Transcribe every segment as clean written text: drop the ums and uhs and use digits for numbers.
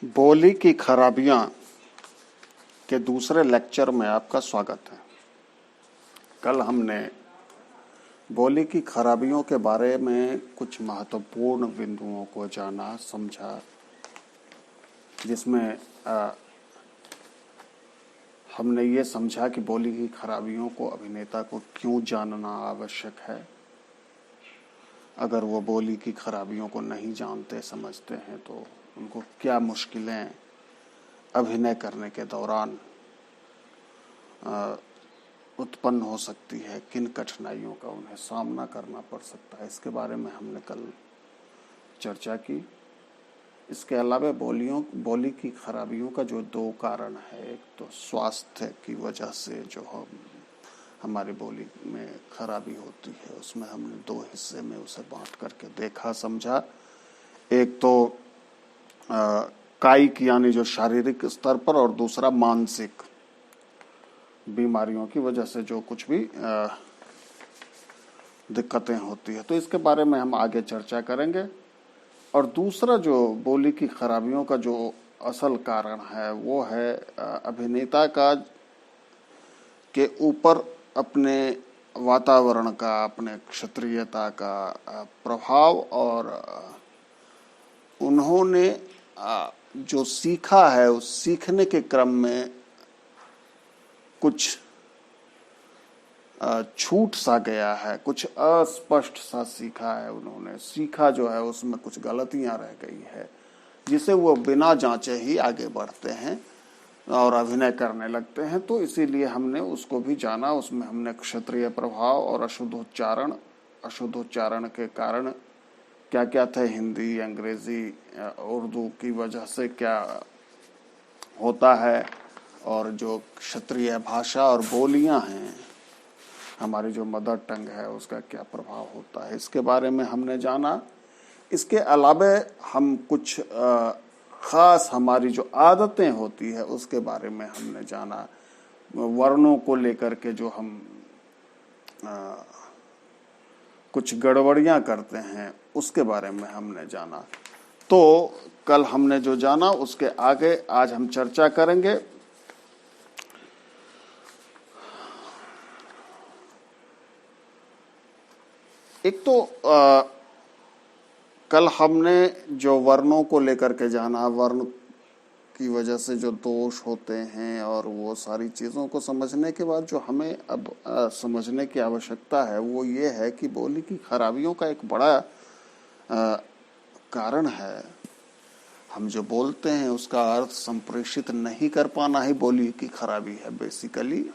बोली की खराबियां के दूसरे लेक्चर में आपका स्वागत है। कल हमने बोली की खराबियों के बारे में कुछ महत्वपूर्ण बिंदुओं को जाना समझा, जिसमें हमने ये समझा कि बोली की खराबियों को अभिनेता को क्यों जानना आवश्यक है। अगर वो बोली की खराबियों को नहीं जानते समझते हैं तो उनको क्या मुश्किलें अभिनय करने के दौरान उत्पन्न हो सकती है, किन कठिनाइयों का उन्हें सामना करना पड़ सकता है, इसके बारे में हमने कल चर्चा की। इसके अलावा बोली की खराबियों का जो दो कारण है, एक तो स्वास्थ्य की वजह से जो हमारी बोली में खराबी होती है, उसमें हमने दो हिस्से में उसे बांट करके देखा समझा। एक तो कायिक यानी जो शारीरिक स्तर पर, और दूसरा मानसिक बीमारियों की वजह से जो कुछ भी दिक्कतें होती है, तो इसके बारे में हम आगे चर्चा करेंगे। और दूसरा जो बोली की खराबियों का जो असल कारण है वो है अभिनेता का के ऊपर अपने वातावरण का, अपने क्षत्रियता का प्रभाव, और उन्होंने जो सीखा है उस सीखने के क्रम में कुछ छूट सा गया है, कुछ अस्पष्ट सा सीखा है। उन्होंने सीखा जो है उसमें कुछ गलतियां रह गई है, जिसे वो बिना जांचे ही आगे बढ़ते हैं और अभिनय करने लगते हैं। तो इसीलिए हमने उसको भी जाना। उसमें हमने क्षत्रिय प्रभाव और अशुद्धोच्चारण के कारण क्या क्या थे, हिंदी, अंग्रेजी, उर्दू की वजह से क्या होता है, और जो क्षत्रिय भाषा और बोलियां हैं, हमारी जो मदर टंग है, उसका क्या प्रभाव होता है, इसके बारे में हमने जाना। इसके अलावा हम कुछ खास हमारी जो आदतें होती है उसके बारे में हमने जाना। वर्णों को लेकर के जो हम कुछ गड़बड़ियां करते हैं उसके बारे में हमने जाना। तो कल हमने जो जाना उसके आगे आज हम चर्चा करेंगे। एक तो कल हमने जो वर्णों को लेकर के जाना, वर्ण की वजह से जो दोष होते हैं, और वो सारी चीज़ों को समझने के बाद जो हमें अब समझने की आवश्यकता है वो ये है कि बोली की खराबियों का एक बड़ा कारण है, हम जो बोलते हैं उसका अर्थ संप्रेषित नहीं कर पाना ही बोली की खराबी है बेसिकली,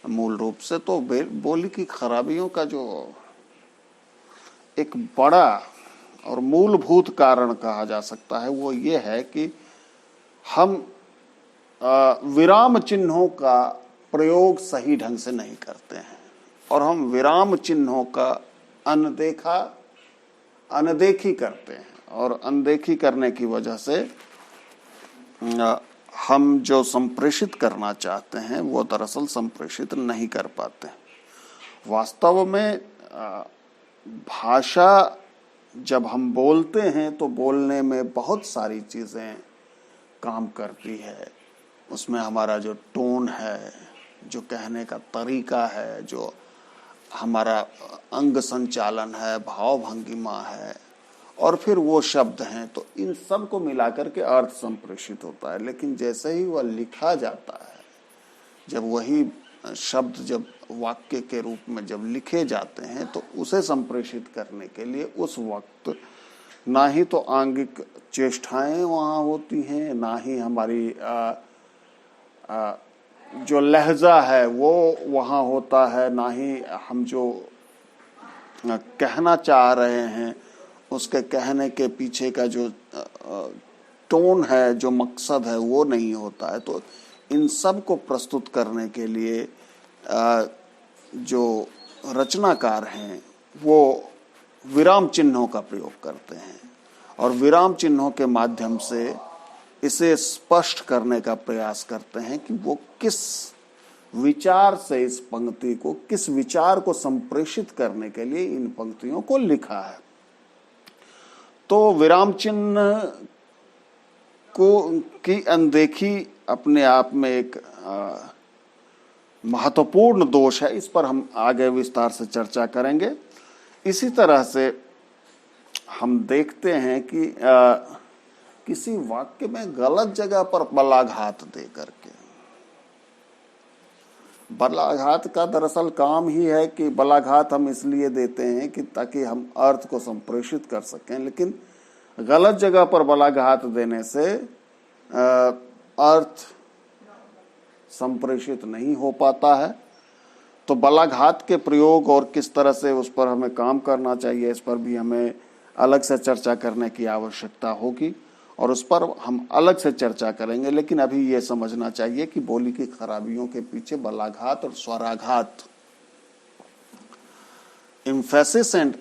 मूल रूप से। तो बोली की खराबियों का जो एक बड़ा और मूलभूत कारण कहा जा सकता है वो ये है कि हम विराम चिन्हों का प्रयोग सही ढंग से नहीं करते हैं, और हम विराम चिन्हों का अनदेखी करते हैं, और अनदेखी करने की वजह से हम जो संप्रेषित करना चाहते हैं वो दरअसल संप्रेषित नहीं कर पाते। वास्तव में भाषा जब हम बोलते हैं तो बोलने में बहुत सारी चीज़ें काम करती है। उसमें हमारा जो टोन है, जो कहने का तरीका है, जो हमारा अंग संचालन है, भाव भंगिमा है, और फिर वो शब्द हैं, तो इन सब को मिलाकर के अर्थ संप्रेषित होता है। लेकिन जैसे ही वह लिखा जाता है, जब वही शब्द जब वाक्य के रूप में जब लिखे जाते हैं, तो उसे संप्रेषित करने के लिए उस वक्त ना ही तो आंगिक चेष्टाएं वहाँ होती हैं, ना ही हमारी जो लहजा है वो वहाँ होता है, ना ही हम जो कहना चाह रहे हैं उसके कहने के पीछे का जो टोन है, जो मकसद है, वो नहीं होता है। तो इन सब को प्रस्तुत करने के लिए जो रचनाकार हैं वो विराम चिन्हों का प्रयोग करते हैं, और विराम चिन्हों के माध्यम से इसे स्पष्ट करने का प्रयास करते हैं कि वो किस विचार से इस पंक्ति को, किस विचार को संप्रेषित करने के लिए इन पंक्तियों को लिखा है। तो विराम चिन्ह को की अनदेखी अपने आप में एक महत्वपूर्ण दोष है। इस पर हम आगे विस्तार से चर्चा करेंगे। इसी तरह से हम देखते हैं कि किसी वाक्य में गलत जगह पर बलाघात दे करके, बलाघात का दरअसल काम ही है कि बलाघात हम इसलिए देते हैं कि ताकि हम अर्थ को संप्रेषित कर सकें, लेकिन गलत जगह पर बलाघात देने से अर्थ संप्रेषित नहीं हो पाता है। तो बलाघात के प्रयोग और किस तरह से उस पर हमें काम करना चाहिए, इस पर भी हमें अलग से चर्चा करने की आवश्यकता होगी और उस पर हम अलग से चर्चा करेंगे। लेकिन अभी ये समझना चाहिए कि बोली की खराबियों के पीछे बलाघात और स्वराघात, एम्फेसिस एंड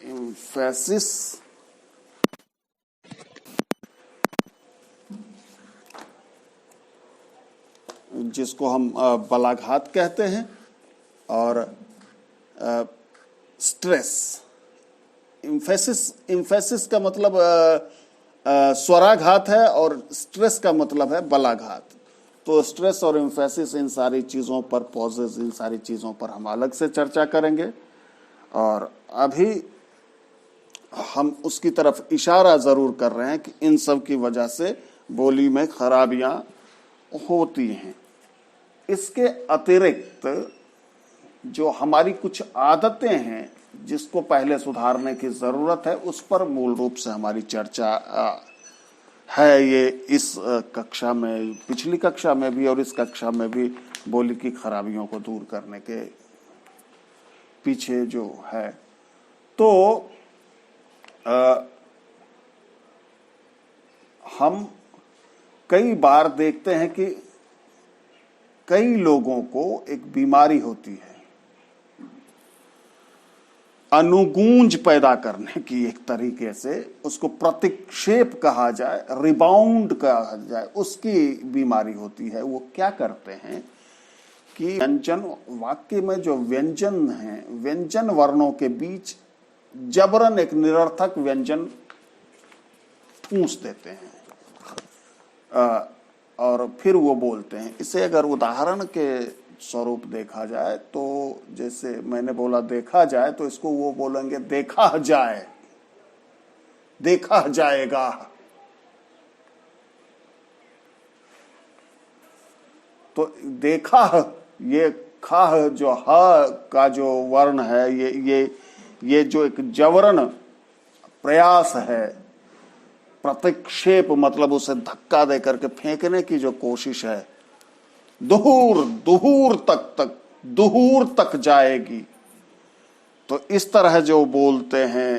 एम्फेसिस जिसको हम बलाघात कहते हैं, और स्ट्रेस, इम्फेसिस का मतलब स्वराघात है और स्ट्रेस का मतलब है बलाघात। तो स्ट्रेस और इम्फेसिस, इन सारी चीज़ों पर, पॉजेज, इन सारी चीज़ों पर हम अलग से चर्चा करेंगे। और अभी हम उसकी तरफ इशारा ज़रूर कर रहे हैं कि इन सब की वजह से बोली में खराबियां होती हैं। इसके अतिरिक्त जो हमारी कुछ आदतें हैं जिसको पहले सुधारने की ज़रूरत है, उस पर मूल रूप से हमारी चर्चा है। ये इस कक्षा में, पिछली कक्षा में भी और इस कक्षा में भी बोली की खराबियों को दूर करने के पीछे जो है। तो हम कई बार देखते हैं कि कई लोगों को एक बीमारी होती है, अनुगूंज पैदा करने की, एक तरीके से उसको प्रतिक्षेप कहा जाए, रिबाउंड कहा जाए, उसकी बीमारी होती है। वो क्या करते हैं कि व्यंजन, वाक्य में जो व्यंजन हैं, व्यंजन वर्णों के बीच जबरन एक निरर्थक व्यंजन ठूंस देते हैं और फिर वो बोलते हैं। इसे अगर उदाहरण के स्वरूप देखा जाए तो, जैसे मैंने बोला देखा जाए, तो इसको वो बोलेंगे देखा जाए, देखा जाएगा। तो देखा, ये खाह जो ह का जो वर्ण है, ये जो एक जबरन प्रयास है, प्रतिक्षेप मतलब उसे धक्का दे करके फेंकने की जो कोशिश है, दूर तक जाएगी। तो इस तरह जो बोलते हैं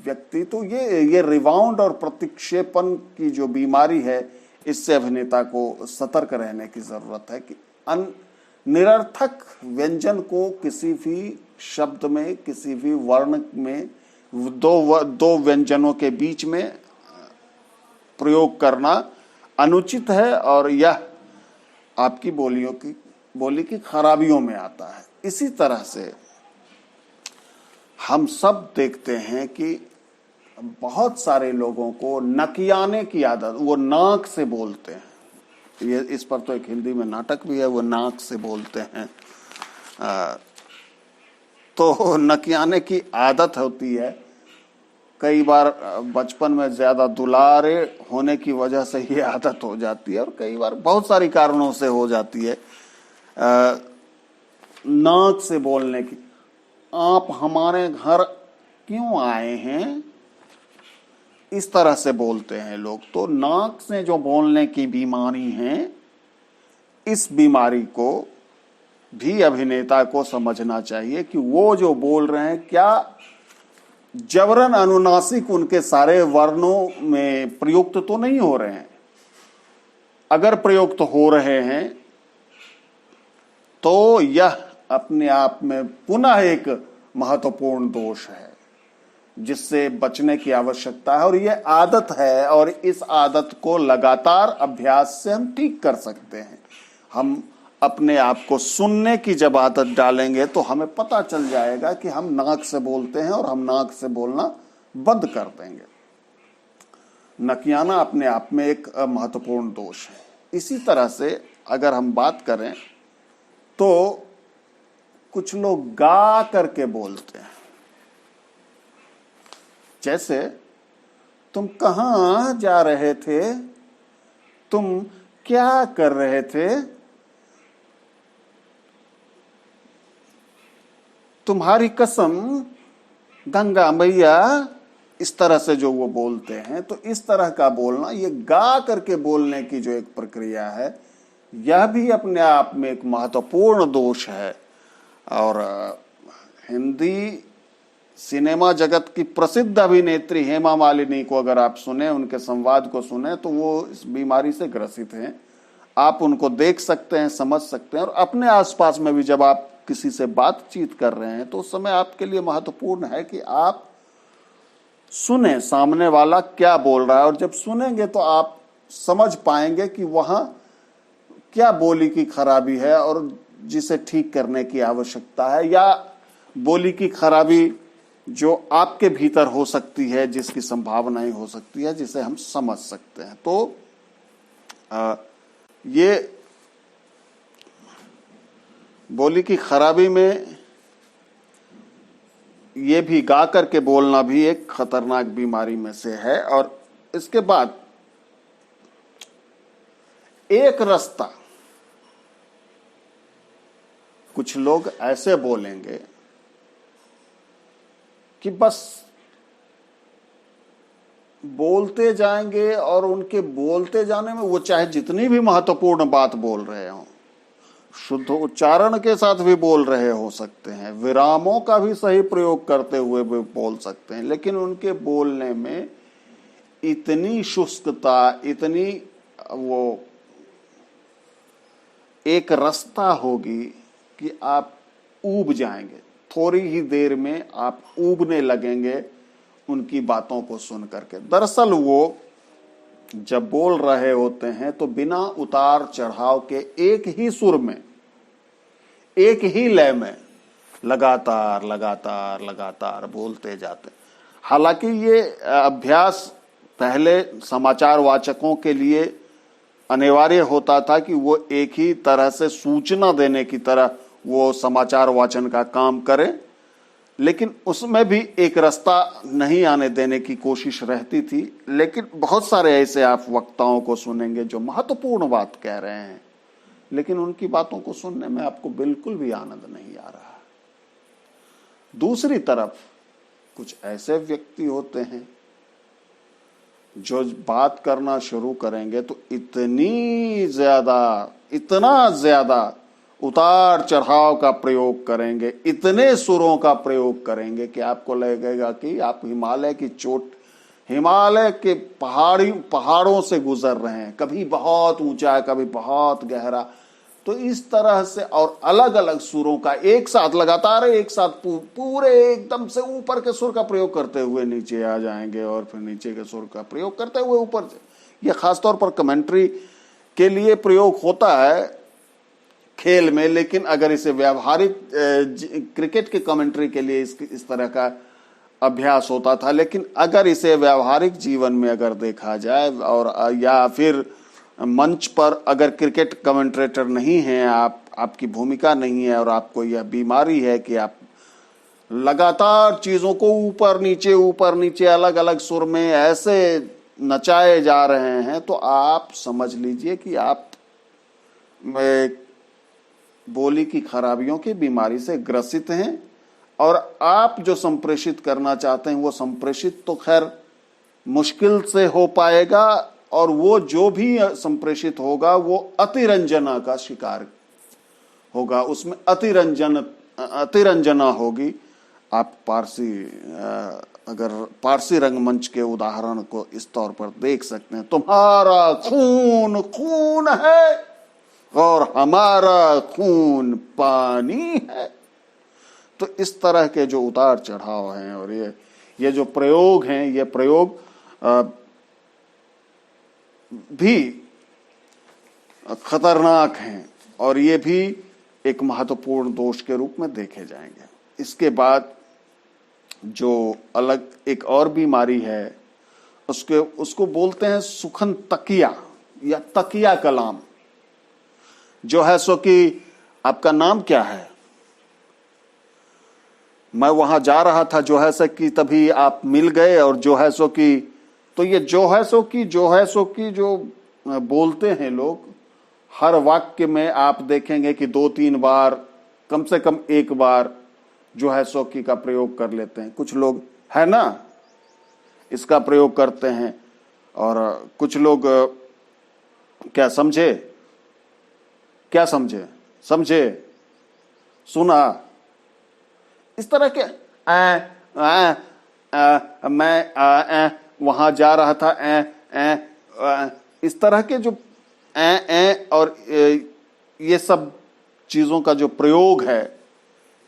व्यक्ति, तो ये रिबाउंड और प्रतिक्षेपण की जो बीमारी है, इससे अभिनेता को सतर्क रहने की जरूरत है कि निरर्थक व्यंजन को किसी भी शब्द में, किसी भी वर्ण में, दो व्यंजनों के बीच में प्रयोग करना अनुचित है और यह आपकी बोली की खराबियों में आता है। इसी तरह से हम सब देखते हैं कि बहुत सारे लोगों को नकियाने की आदत, वो नाक से बोलते हैं। ये इस पर तो एक हिंदी में नाटक भी है, वो नाक से बोलते हैं। तो नकियाने की आदत होती है। कई बार बचपन में ज्यादा दुलारे होने की वजह से ये आदत हो जाती है और कई बार बहुत सारी कारणों से हो जाती है। नाक से बोलने की, आप हमारे घर क्यों आए हैं, इस तरह से बोलते हैं लोग। तो नाक से जो बोलने की बीमारी है, इस बीमारी को भी अभिनेता को समझना चाहिए कि वो जो बोल रहे हैं क्या जबरन अनुनासिक उनके सारे वर्णों में प्रयुक्त तो नहीं हो रहे हैं। अगर प्रयुक्त हो रहे हैं तो यह अपने आप में पुनः एक महत्वपूर्ण दोष है जिससे बचने की आवश्यकता है। और यह आदत है और इस आदत को लगातार अभ्यास से हम ठीक कर सकते हैं। हम अपने आप को सुनने की जब आदत डालेंगे तो हमें पता चल जाएगा कि हम नाक से बोलते हैं और हम नाक से बोलना बंद कर देंगे। नकियाना अपने आप में एक महत्वपूर्ण दोष है। इसी तरह से अगर हम बात करें तो कुछ लोग गा करके बोलते हैं। जैसे तुम कहाँ जा रहे थे, तुम क्या कर रहे थे, तुम्हारी कसम गंगा मैया, इस तरह से जो वो बोलते हैं। तो इस तरह का बोलना, ये गा करके बोलने की जो एक प्रक्रिया है, यह भी अपने आप में एक महत्वपूर्ण दोष है। और हिंदी सिनेमा जगत की प्रसिद्ध अभिनेत्री हेमा मालिनी को अगर आप सुने, उनके संवाद को सुने, तो वो इस बीमारी से ग्रसित हैं। आप उनको देख सकते हैं, समझ सकते हैं। और अपने आसपास में भी जब आप किसी से बातचीत कर रहे हैं तो उस समय आपके लिए महत्वपूर्ण है कि आप सुने सामने वाला क्या बोल रहा है। और जब सुनेंगे तो आप समझ पाएंगे कि वहां क्या बोली की खराबी है और जिसे ठीक करने की आवश्यकता है, या बोली की खराबी जो आपके भीतर हो सकती है, जिसकी संभावनाएं हो सकती है, जिसे हम समझ सकते हैं। तो ये बोली की खराबी में ये भी गा करके बोलना भी एक खतरनाक बीमारी में से है। और इसके बाद एक रास्ता, कुछ लोग ऐसे बोलेंगे कि बस बोलते जाएंगे और उनके बोलते जाने में वो चाहे जितनी भी महत्वपूर्ण बात बोल रहे हों, शुद्ध उच्चारण के साथ भी बोल रहे हो सकते हैं, विरामों का भी सही प्रयोग करते हुए भी बोल सकते हैं, लेकिन उनके बोलने में इतनी शुष्कता, इतनी वो एक रास्ता होगी कि आप ऊब जाएंगे। थोड़ी ही देर में आप ऊबने लगेंगे उनकी बातों को सुन करके। दरअसल वो जब बोल रहे होते हैं तो बिना उतार चढ़ाव के एक ही सुर में, एक ही लय में लगातार लगातार लगातार बोलते जाते। हालांकि ये अभ्यास पहले समाचार वाचकों के लिए अनिवार्य होता था कि वो एक ही तरह से सूचना देने की तरह वो समाचार वाचन का काम करें, लेकिन उसमें भी एक रास्ता नहीं आने देने की कोशिश रहती थी। लेकिन बहुत सारे ऐसे आप वक्ताओं को सुनेंगे जो महत्वपूर्ण बात कह रहे हैं, लेकिन उनकी बातों को सुनने में आपको बिल्कुल भी आनंद नहीं आ रहा। दूसरी तरफ कुछ ऐसे व्यक्ति होते हैं जो बात करना शुरू करेंगे तो इतना ज्यादा उतार चढ़ाव का प्रयोग करेंगे, इतने सुरों का प्रयोग करेंगे कि आपको लगेगा कि आप हिमालय के पहाड़ों से गुजर रहे हैं। कभी बहुत ऊंचा, कभी बहुत गहरा। तो इस तरह से और अलग अलग सुरों का एक साथ लगातार एक साथ पूरे एकदम से ऊपर के सुर का प्रयोग करते हुए नीचे आ जाएंगे और फिर नीचे के सुर का प्रयोग करते हुए ऊपर से। यह खासतौर पर कमेंट्री के लिए प्रयोग होता है खेल में, लेकिन अगर इसे व्यावहारिक क्रिकेट के कमेंट्री के लिए इस तरह का अभ्यास होता था। लेकिन अगर इसे व्यावहारिक जीवन में अगर देखा जाए, और या फिर मंच पर अगर क्रिकेट कमेंट्रेटर नहीं हैं, आपकी भूमिका नहीं है और आपको यह बीमारी है कि आप लगातार चीजों को ऊपर नीचे अलग अलग सुर में ऐसे नचाए जा रहे हैं, तो आप समझ लीजिए कि आप बोली की खराबियों की बीमारी से ग्रसित हैं। और आप जो संप्रेषित करना चाहते हैं वो संप्रेषित तो खैर मुश्किल से हो पाएगा, और वो जो भी संप्रेषित होगा वो अतिरंजना का शिकार होगा, उसमें अतिरंजना होगी। आप अगर पारसी रंगमंच के उदाहरण को इस तौर पर देख सकते हैं, तुम्हारा खून खून है और हमारा खून पानी है। तो इस तरह के जो उतार चढ़ाव हैं और ये जो प्रयोग हैं, ये प्रयोग भी खतरनाक हैं और ये भी एक महत्वपूर्ण दोष के रूप में देखे जाएंगे। इसके बाद जो अलग एक और बीमारी है उसको बोलते हैं सुखन तकिया या तकिया कलाम। जो है सो कि आपका नाम क्या है, मैं वहां जा रहा था जो है सो कि तभी आप मिल गए, और जो है सो कि, तो ये जो है सो कि जो बोलते हैं लोग, हर वाक्य में आप देखेंगे कि 2-3 बार, कम से कम एक बार जो है सो कि का प्रयोग कर लेते हैं। कुछ लोग है ना इसका प्रयोग करते हैं, और कुछ लोग क्या समझे, क्या समझे, सुना, इस तरह के मैं वहां जा रहा था, इस तरह के जो और ये सब चीजों का जो प्रयोग है,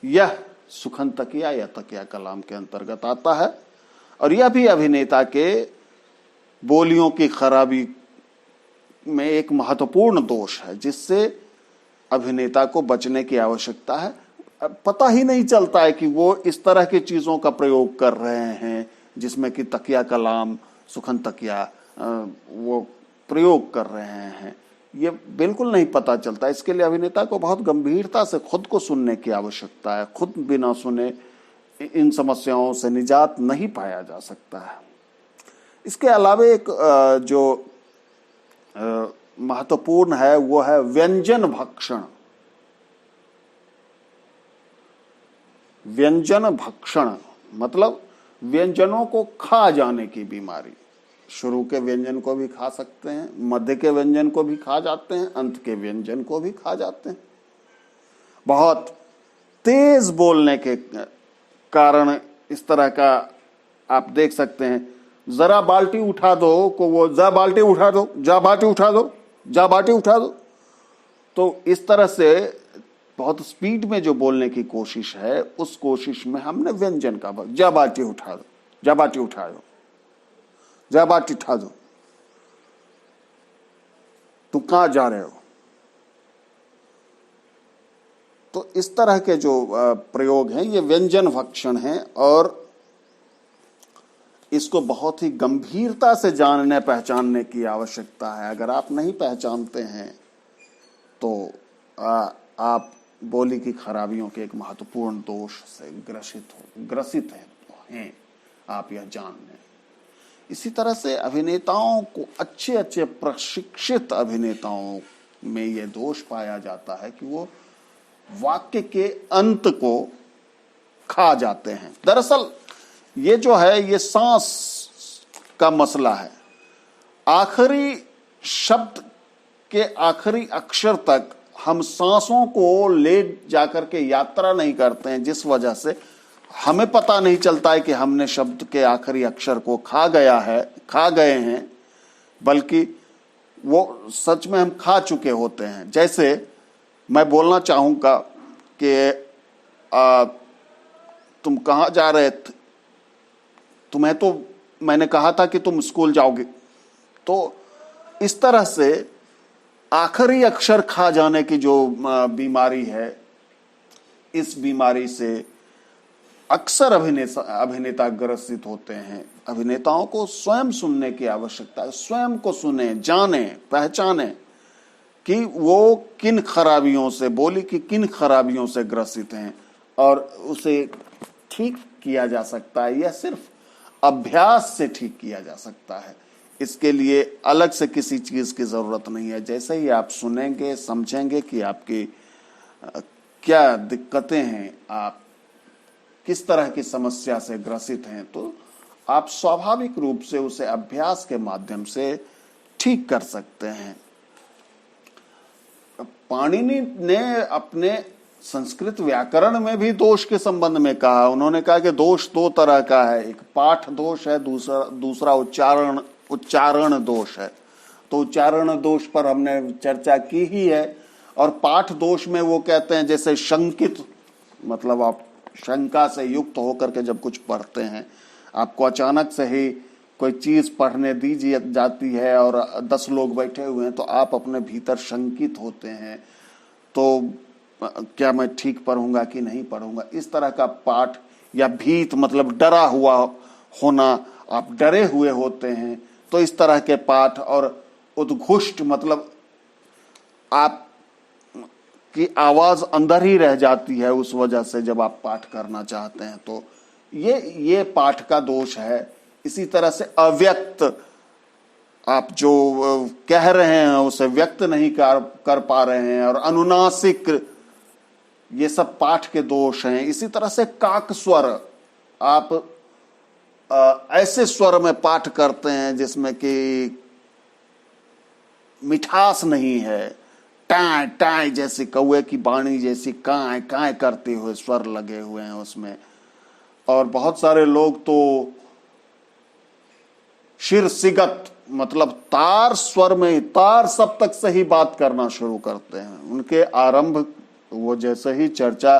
यह सुखन तकिया या तकिया कलाम के अंतर्गत आता है। और यह भी अभिनेता के बोलियों की खराबी में एक महत्वपूर्ण दोष है, जिससे अभिनेता को बचने की आवश्यकता है। पता ही नहीं चलता है कि वो इस तरह की चीजों का प्रयोग कर रहे हैं, जिसमें कि तकिया कलाम, सुखन तकिया वो प्रयोग कर रहे हैं, ये बिल्कुल नहीं पता चलता। इसके लिए अभिनेता को बहुत गंभीरता से खुद को सुनने की आवश्यकता है। खुद बिना सुने इन समस्याओं से निजात नहीं पाया जा सकता है। इसके अलावा एक जो महत्वपूर्ण है वो है व्यंजन भक्षण। व्यंजन भक्षण मतलब व्यंजनों को खा जाने की बीमारी। शुरू के व्यंजन को भी खा सकते हैं, मध्य के व्यंजन को भी खा जाते हैं, अंत के व्यंजन को भी खा जाते हैं। बहुत तेज बोलने के कारण इस तरह का आप देख सकते हैं। जरा बाल्टी उठा दो को वो जा बाल्टी उठा दो, जा बाल्टी उठा दो, जा बाल्टी उठा दो। तो इस तरह से बहुत स्पीड में जो बोलने की कोशिश है, उस कोशिश में हमने व्यंजन का जा बाल्टी उठा दो, जा बाल्टी उठा दो, जा बाल्टी उठा दो, तुम कहां जा रहे हो। तो इस तरह के जो प्रयोग हैं ये व्यंजन भक्षण हैं, और इसको बहुत ही गंभीरता से जानने पहचानने की आवश्यकता है। अगर आप नहीं पहचानते हैं तो आप बोली की खराबियों के एक महत्वपूर्ण दोष से ग्रसित हैं, आप यह जान लें। इसी तरह से अभिनेताओं को, अच्छे प्रशिक्षित अभिनेताओं में यह दोष पाया जाता है कि वो वाक्य के अंत को खा जाते हैं। दरअसल ये जो है ये सांस का मसला है। आखिरी शब्द के आखिरी अक्षर तक हम सांसों को ले जाकर के यात्रा नहीं करते हैं, जिस वजह से हमें पता नहीं चलता है कि हमने शब्द के आखिरी अक्षर को खा गए हैं, बल्कि वो सच में हम खा चुके होते हैं। जैसे मैं बोलना चाहूंगा कि तुम कहाँ जा रहे थे, तुम्हें तो मैंने कहा था कि तुम स्कूल जाओगे। तो इस तरह से आखिरी अक्षर खा जाने की जो बीमारी है, इस बीमारी से अक्सर अभिनेता ग्रसित होते हैं। अभिनेताओं को स्वयं सुनने की आवश्यकता है। स्वयं को सुने, जाने, पहचाने कि वो किन खराबियों से, बोली की किन खराबियों से ग्रसित हैं, और उसे ठीक किया जा सकता है। यह सिर्फ अभ्यास से ठीक किया जा सकता है। इसके लिए अलग से किसी चीज की जरूरत नहीं है। जैसे ही आप सुनेंगे, समझेंगे कि आपकी क्या दिक्कतें हैं, आप किस तरह की समस्या से ग्रसित हैं, तो आप स्वाभाविक रूप से उसे अभ्यास के माध्यम से ठीक कर सकते हैं। पाणिनि ने अपने संस्कृत व्याकरण में भी दोष के संबंध में कहा। उन्होंने कहा कि दोष दो तरह का है, एक पाठ दोष है, दूसरा उच्चारण दोष है। तो उच्चारण दोष पर हमने चर्चा की ही है। और पाठ दोष में वो कहते हैं जैसे शंकित, मतलब आप शंका से युक्त होकर के जब कुछ पढ़ते हैं, आपको अचानक से ही कोई चीज पढ़ने दी जाती है और 10 लोग बैठे हुए हैं, तो आप अपने भीतर शंकित होते हैं, तो क्या मैं ठीक पढ़ूंगा कि नहीं पढ़ूंगा। इस तरह का पाठ, या भीत मतलब डरा हुआ होना, आप डरे हुए होते हैं तो इस तरह के पाठ, और उद्घुष्ट मतलब आप की आवाज अंदर ही रह जाती है उस वजह से जब आप पाठ करना चाहते हैं, तो ये पाठ का दोष है। इसी तरह से अव्यक्त, आप जो कह रहे हैं उसे व्यक्त नहीं कर पा रहे हैं, और अनुनासिक, ये सब पाठ के दोष हैं। इसी तरह से काक स्वर, आप ऐसे स्वर में पाठ करते हैं जिसमें कि मिठास नहीं है, टाय टाय जैसी, कौए की बाणी जैसी काय काय करते हुए स्वर लगे हुए हैं उसमें। और बहुत सारे लोग तो शिर सिगत मतलब तार स्वर में, तार सप्तक से ही बात करना शुरू करते हैं। उनके आरंभ, वो जैसे ही चर्चा,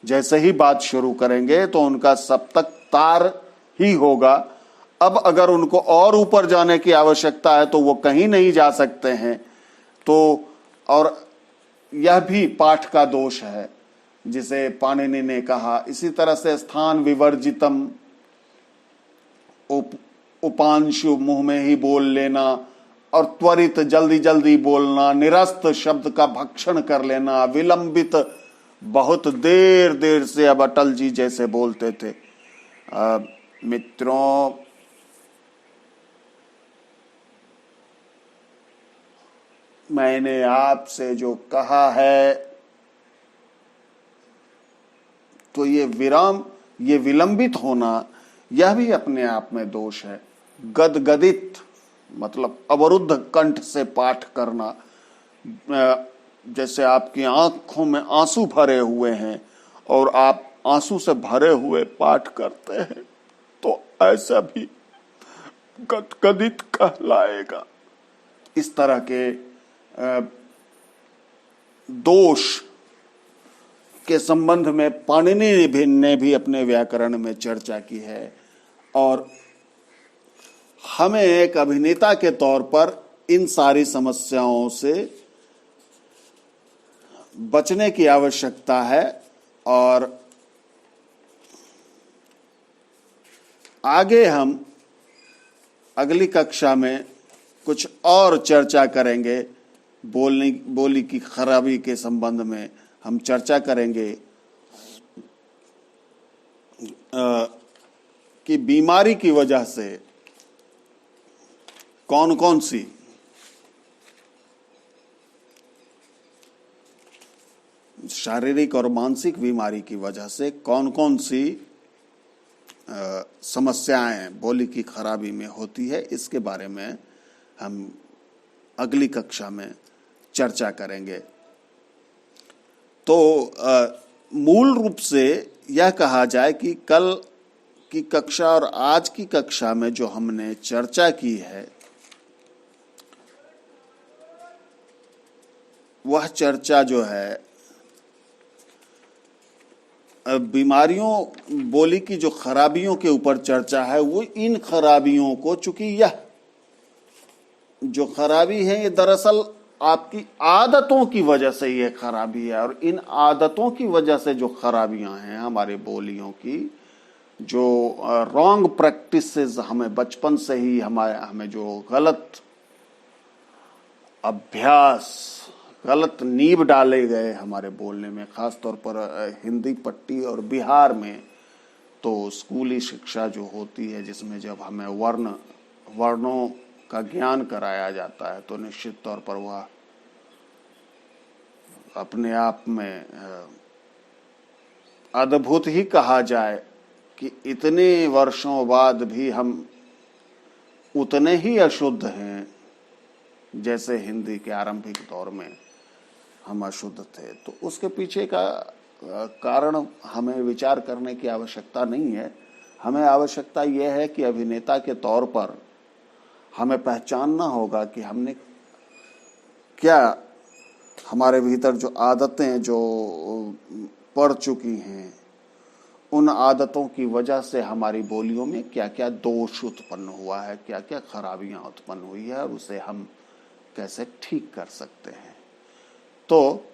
जैसे ही बात शुरू करेंगे तो उनका सप्तक तार ही होगा। अब अगर उनको और ऊपर जाने की आवश्यकता है तो वो कहीं नहीं जा सकते हैं। तो और यह भी पाठ का दोष है जिसे पाणिनि ने कहा। इसी तरह से स्थान विवर्जितम, उपांशु मुंह में ही बोल लेना, और त्वरित जल्दी जल्दी बोलना, निरस्त शब्द का भक्षण कर लेना, विलंबित बहुत देर देर से, अब अटल जी जैसे बोलते थे। मित्रों, मैंने आपसे जो कहा है तो ये विलंबित होना, यह भी अपने आप में दोष है। गदगदित मतलब अवरुद्ध कंठ से पाठ करना, जैसे आपकी आंखों में आंसू भरे हुए हैं और आप आंसू से भरे हुए पाठ करते हैं, तो ऐसा भी गदगदित कहलाएगा। इस तरह के दोष के संबंध में पाणिनि ने भी अपने व्याकरण में चर्चा की है। और हमें एक अभिनेता के तौर पर इन सारी समस्याओं से बचने की आवश्यकता है। और आगे हम अगली कक्षा में कुछ और चर्चा करेंगे। बोली की खराबी के संबंध में हम चर्चा करेंगे कि बीमारी की वजह से कौन कौन सी शारीरिक और मानसिक बीमारी की वजह से कौन कौन सी समस्याएं बोली की खराबी में होती है, इसके बारे में हम अगली कक्षा में चर्चा करेंगे। तो मूल रूप से यह कहा जाए कि कल की कक्षा और आज की कक्षा में जो हमने चर्चा की है, वह चर्चा जो है बीमारियों, बोली की जो खराबियों के ऊपर चर्चा है, वो इन खराबियों को, चूंकि यह जो खराबी है ये दरअसल आपकी आदतों की वजह से ये खराबी है, और इन आदतों की वजह से जो खराबियां हैं हमारी बोलियों की, जो रॉन्ग प्रैक्टिसेस हमें बचपन से ही हमें जो गलत अभ्यास, गलत नींव डाले गए हमारे बोलने में, खास तौर पर हिंदी पट्टी और बिहार में तो स्कूली शिक्षा जो होती है, जिसमें जब हमें वर्णों का ज्ञान कराया जाता है, तो निश्चित तौर पर वह अपने आप में अद्भुत ही कहा जाए कि इतने वर्षों बाद भी हम उतने ही अशुद्ध हैं जैसे हिंदी के आरंभिक दौर में हम अशुद्ध थे। तो उसके पीछे का कारण हमें विचार करने की आवश्यकता नहीं है। हमें आवश्यकता यह है कि अभिनेता के तौर पर हमें पहचानना होगा कि हमने क्या, हमारे भीतर जो आदतें जो पड़ चुकी हैं, उन आदतों की वजह से हमारी बोलियों में क्या क्या दोष उत्पन्न हुआ है, क्या क्या खराबियां उत्पन्न हुई है, और उसे हम कैसे ठीक कर सकते हैं। तो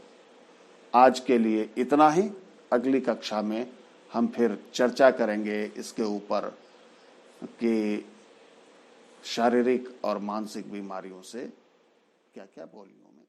आज के लिए इतना ही। अगली कक्षा में हम फिर चर्चा करेंगे इसके ऊपर कि शारीरिक और मानसिक बीमारियों से क्या क्या बोलियों में।